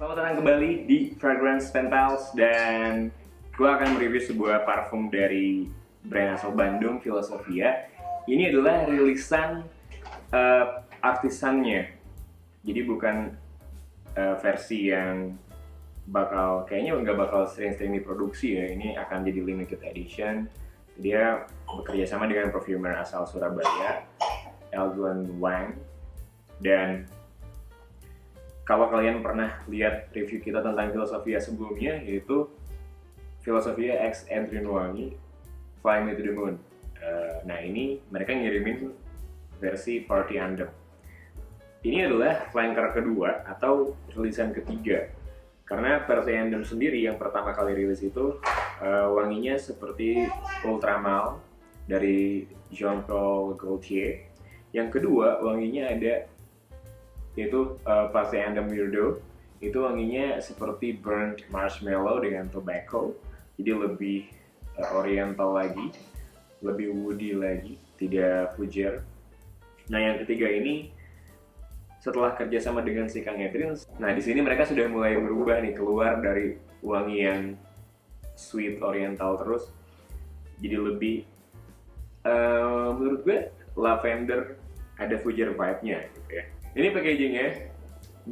Selamat datang kembali di Fragrance Pen Pals, dan gue akan mereview sebuah parfum dari brand asal Bandung, Filosofia. Ini adalah rilisan artisannya, jadi bukan versi yang kayaknya nggak bakal sering-sering diproduksi ya. Ini akan jadi limited edition. Dia bekerja sama dengan perfumer asal Surabaya, Elduan Wang. Dan kalau kalian pernah lihat review kita tentang Filosofia sebelumnya, yaitu Filosofia X Adrian Wangi Fly Me to the Moon. Nah, ini mereka ngirimin versi Party Anthem. Ini adalah flanker kedua atau rilisan ketiga. Karena Party Anthem sendiri yang pertama kali rilis itu wanginya seperti Ultramal dari Jean Paul Gaultier. Yang kedua wanginya ada yaitu Party Anthem Weirdo. Itu wanginya seperti burnt marshmallow dengan tobacco, jadi lebih oriental lagi, lebih woody lagi, tidak fujer. Nah, yang ketiga ini setelah kerjasama dengan si Kang Edrin, nah di sini mereka sudah mulai berubah nih, keluar dari wangi yang sweet oriental terus, jadi lebih menurut gue lavender, ada fujer vibe-nya gitu ya. Ini packagingnya,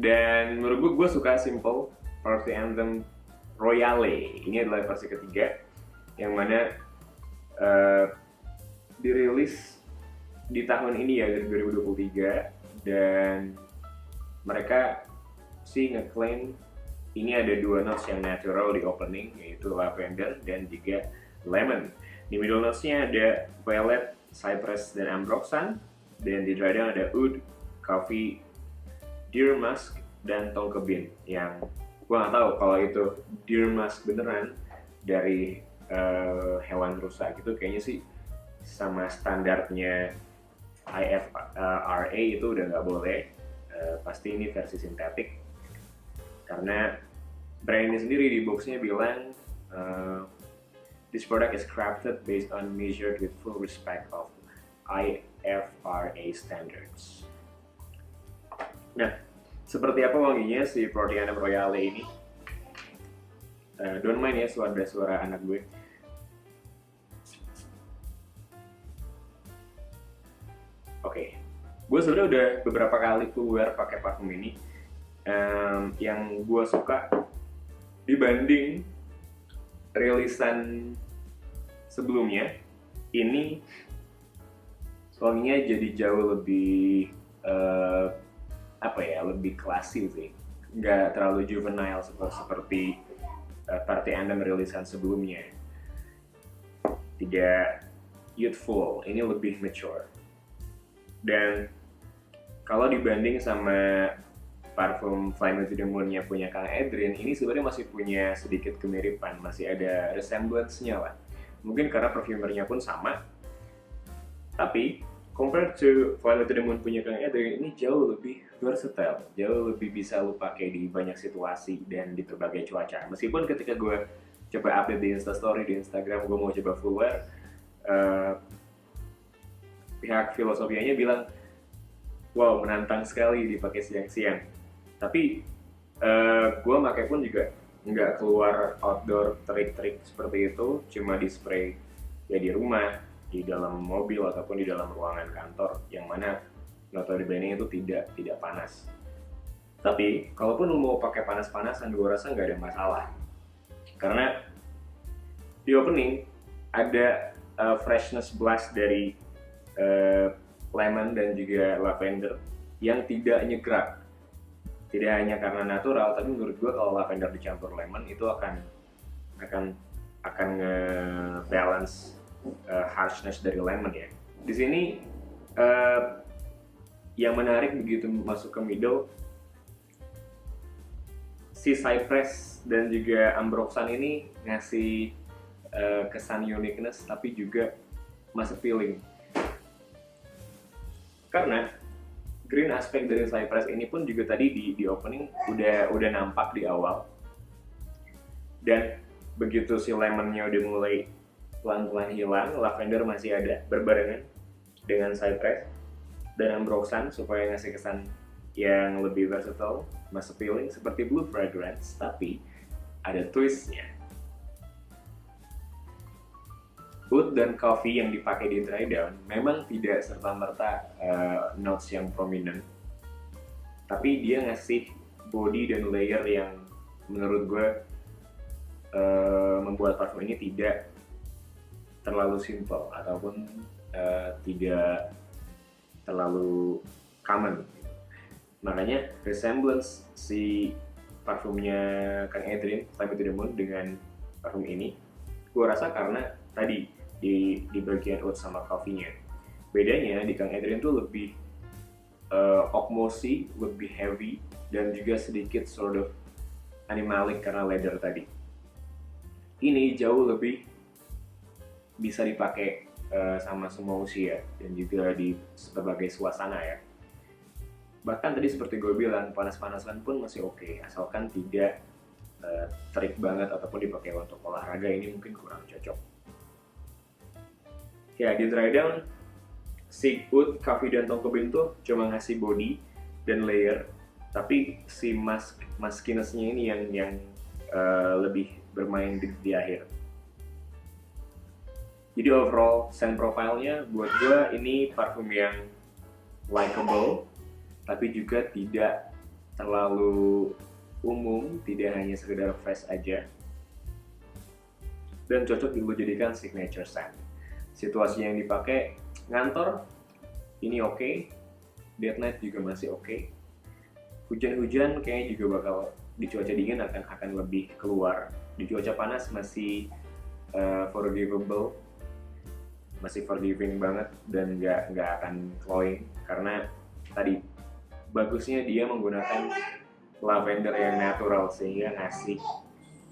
dan menurut gue suka simple. Party Anthem Royale ini adalah versi ketiga, yang mana dirilis di tahun ini ya, 2023. Dan mereka sih ngeklaim ini ada dua notes yang natural di opening, yaitu lavender dan juga lemon. Di middle notes-nya ada violet, cypress, dan ambroxan. Dan di dry down ada oud, coffee, deer musk, dan tonka bean. Yang gue nggak tahu kalau itu deer musk beneran dari hewan rusa gitu, kayaknya sih sama standarnya IFRA itu udah nggak boleh. Pasti ini versi sintetik, karena brand ini sendiri di boxnya bilang this product is crafted based on measured with full respect of IFRA standards. Nah, seperti apa wanginya si Party Anthem Royale ini? Don't mind ya suara anak gue. Oke, gue sebenarnya udah beberapa kali keluar pakai parfum ini. Yang gue suka dibanding rilisan sebelumnya, ini wanginya jadi jauh lebih lebih klasik sih, nggak terlalu juvenile seperti Party Anthem rilisan sebelumnya. Tidak youthful, ini lebih mature. Dan kalau dibanding sama parfum Fly Me to the Moon-nya punya Kang Edrin, ini sebenarnya masih punya sedikit kemiripan, masih ada resemblance-nya lah. Mungkin karena perfumernya pun sama, tapi compared to Fly Me to the Moon punya Kang Edrin, ini jauh lebih versatile, jauh lebih bisa lu pakai di banyak situasi dan di berbagai cuaca. Meskipun ketika gue coba update di Instastory, di Instagram gue mau coba full wear, pihak Filosofianya bilang, wow, menantang sekali dipakai siang-siang. Tapi gue pakai pun juga nggak keluar outdoor terik-terik seperti itu, cuma di spray ya di rumah, di dalam mobil, ataupun di dalam ruangan kantor, yang mana notabene itu tidak panas. Tapi kalaupun lu mau pakai panas-panasan, gue rasa nggak ada masalah, karena di opening ada freshness blast dari lemon dan juga lavender yang tidak nyegrak. Tidak hanya karena natural, tapi menurut gue kalau lavender dicampur lemon itu akan nge-balance harshness dari lemon ya. Di sini yang menarik begitu masuk ke middle, si cypress dan juga ambroxan ini ngasih kesan uniqueness, tapi juga masuk feeling. Karena green aspek dari cypress ini pun juga tadi di opening udah nampak di awal. Dan begitu si lemonnya udah mulai pelan-pelan hilang, lavender masih ada berbarengan dengan cypress dan ambroxan supaya ngasih kesan yang lebih versatile, mas appealing seperti Blue Fragrance, tapi ada twistnya. Oud dan coffee yang dipakai di dry down memang tidak serta-merta notes yang prominent, tapi dia ngasih body dan layer yang menurut gue membuat parfum ini tidak terlalu simple ataupun tidak terlalu common. Makanya resemblance si parfumnya Kang Adrian, Fly Me to the Moon dengan parfum ini, gue rasa karena tadi di bagian oud sama coffee-nya. Bedanya di Kang Adrian tuh lebih oak-mossy, lebih heavy, dan juga sedikit sort of animalic karena leather tadi. Ini jauh lebih bisa dipakai sama semua usia dan juga di berbagai suasana ya. Bahkan tadi seperti gue bilang, panas-panasan pun masih oke, asalkan tidak terik banget ataupun dipakai untuk olahraga, ini mungkin kurang cocok. Ya, di dry down, si oud, coffee, dan tonka bean tuh cuma ngasih body dan layer, tapi si muskiness-nya ini yang lebih bermain di akhir. Jadi overall scent profile-nya buat gue ini parfum yang likable, tapi juga tidak terlalu umum, tidak hanya sekedar fresh aja, dan cocok dijadikan signature scent. Situasi yang dipakai ngantor ini oke, date night juga masih oke. Hujan-hujan kayaknya juga bakal di cuaca dingin akan lebih keluar. Di cuaca panas masih forgivable, masih forgiving banget dan nggak akan cloying karena tadi bagusnya dia menggunakan lavender yang natural sehingga ngasih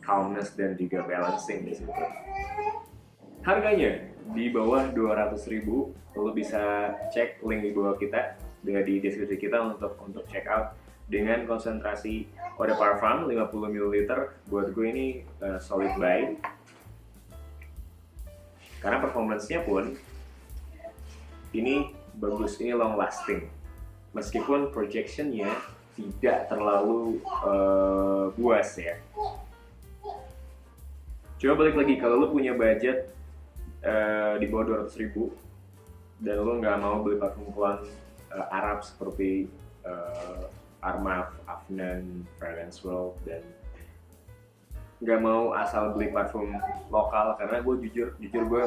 calmness dan juga balancing di situ. Harganya di bawah 200.000, lo bisa cek link di bawah kita di deskripsi kita untuk check out. Dengan konsentrasi Eau de Parfum 50 ml, buat gue ini solid buy. Karena performance-nya pun ini bagus, ini long lasting. Meskipun projection-nya tidak terlalu buas ya. Coba balik lagi, kalau lo punya budget di bawah 200.000 dan lo nggak mau beli parfum cologne Arab seperti Armaf, Afnan, Fragrance World, dan nggak mau asal beli parfum lokal, karena gue jujur gue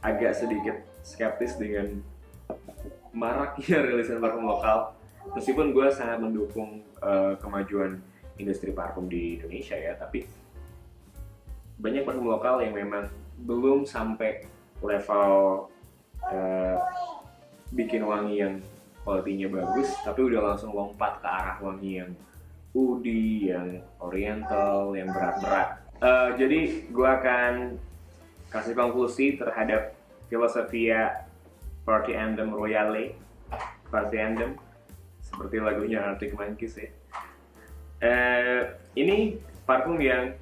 agak sedikit skeptis dengan maraknya rilisan parfum lokal, meskipun gue sangat mendukung kemajuan industri parfum di Indonesia ya, tapi banyak parfum lokal yang memang belum sampai level bikin wangi yang kualitinya bagus, tapi udah langsung lompat ke arah wangi yang woody, yang oriental, yang berat-berat. Jadi gue akan kasih konklusi terhadap Philosophia Party Anthem Royale, Party Anthem, seperti lagunya Arctic Monkeys ya. Ini parfum yang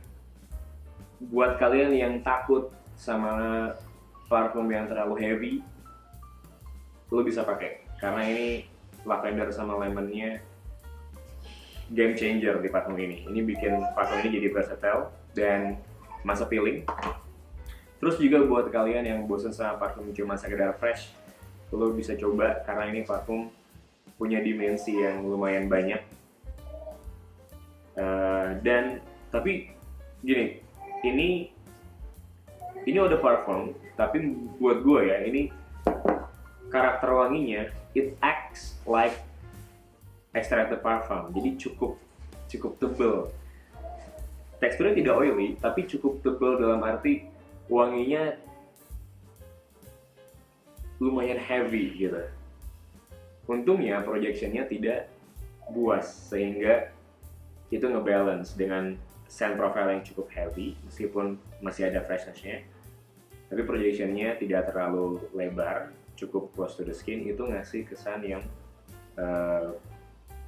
buat kalian yang takut sama parfum yang terlalu heavy, lo bisa pakai, karena ini lavender sama lemonnya game changer di parfum ini. Ini bikin parfum ini jadi versatile dan mas appealing. Terus juga buat kalian yang bosan sama parfum cuma sekedar fresh, lo bisa coba karena ini parfum punya dimensi yang lumayan banyak. Dan tapi gini, ini udah parfum, tapi buat gue ya, ini karakter wanginya it acts like extract the parfum, jadi cukup tebel. Teksturnya tidak oily, tapi cukup tebel dalam arti wanginya lumayan heavy gitu. Untungnya projectionnya tidak buas, sehingga itu ngebalance dengan scent profile yang cukup heavy, meskipun masih ada freshness-nya, tapi projectionnya tidak terlalu lebar, cukup close to the skin. Itu ngasih kesan yang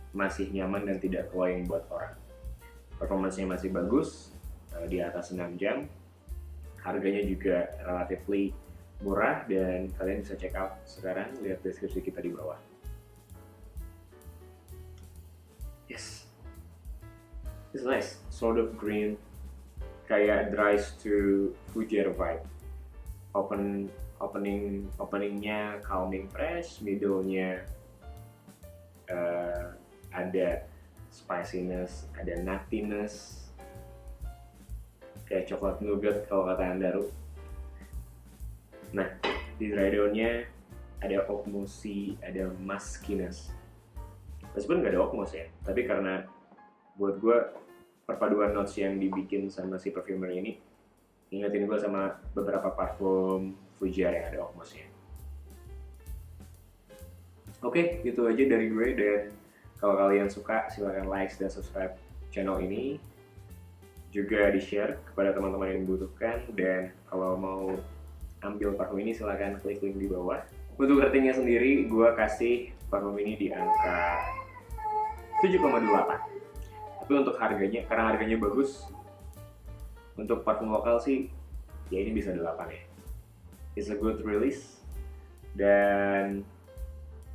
masih nyaman dan tidak cloying buat orang. Performance-nya masih bagus, di atas 6 jam. Harganya juga relatively murah dan kalian bisa check out sekarang, lihat deskripsi kita di bawah. Yes, it's nice, sort of green, kayak dries to Fujiera vibe. Openingnya calming fresh, middle-nya ada spiciness, ada nuttiness, kayak coklat nougat kalau kata Andaru. Nah, di dry down-nya ada oak mossy, ada muskiness. Meskipun nggak ada oak moss ya, tapi karena buat gue perpaduan notes yang dibikin sama si perfumer ini ingetin gue sama beberapa parfum Fujiara yang ada oak moss-nya. Oke, gitu aja dari gue, dan kalau kalian suka silahkan like dan subscribe channel ini, juga di-share kepada teman-teman yang membutuhkan, dan kalau mau ambil parfum ini silahkan klik link di bawah. Untuk ratingnya sendiri, gue kasih parfum ini di angka 7,28. Tapi untuk harganya, karena harganya bagus, untuk parfum lokal sih, ya ini bisa 8 ya. It's a good release, dan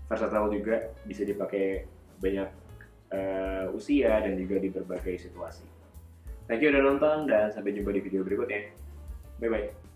versatile juga, bisa dipakai banyak usia dan juga di berbagai situasi. Thank you udah nonton, dan sampai jumpa di video berikutnya. Bye-bye.